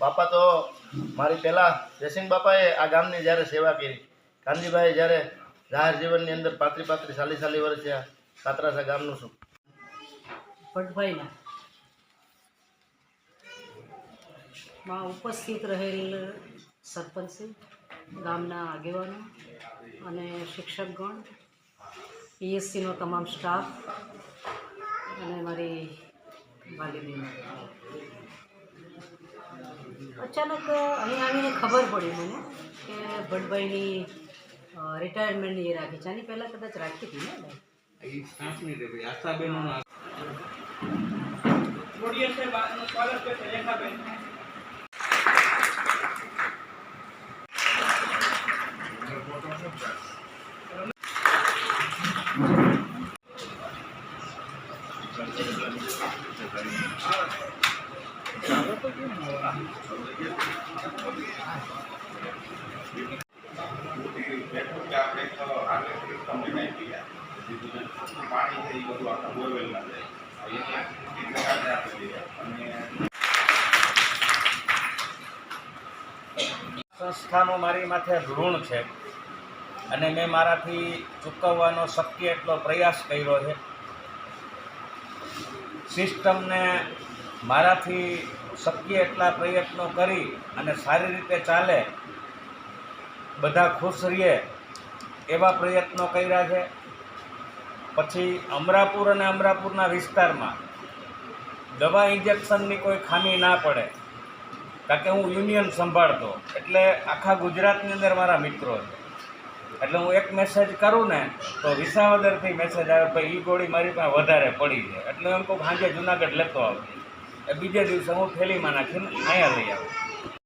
બાપા તો મારી પહેલાં જયસિંહ બાપાએ આ ગામની જ્યારે સેવા કરી, કાનજીભાઈ જ્યારે જાહેર જીવનની અંદર 35-40 વર્ષ થયા, કાતરાસા ગામનું છું. ભટ્ટભાઈના માં ઉપસ્થિત રહેલ સરપંચ, ગામના આગેવાનો અને શિક્ષકગણ, પીએસસીનો તમામ સ્ટાફ અને મારી વાલીબેનો. અચાનક અહીં આવીને ખબર પડી મને કે ભટ્ટભાઈની રિટાયરમેન્ટની એ રાખી છે. આની પહેલાં કદાચ રાખી હતી ને સંસ્થાનો મારી માથે ઋણ છે અને મેં મારાથી ચૂકવવાનો શક્ય એટલો પ્રયાસ કર્યો છે. સિસ્ટમને મારાથી શક્ય એટલા પ્રયત્નો કરી અને સારી રીતે ચાલે, બધા ખુશ રહીએ એવા પ્રયત્નો કર્યા છે. પછી અમરાપુર અને અમરાપુરના વિસ્તારમાં દવા ઇન્જેક્શનની કોઈ ખામી ના પડે, કારણ કે હું યુનિયન સંભાળતો, એટલે આખા ગુજરાતની અંદર મારા મિત્રો છે. એટલે હું એક મેસેજ કરું ને તો વિસાવદરથી મેસેજ આવે, ભાઈ એ ગોળી મારી પાસે વધારે પડી છે, એટલે એમ કહું સાંજે જુનાગઢ લેતો આવજો. એ બીજે દિવસે હું થેલીમાં નાખીને અહીંયા લઈ આવું.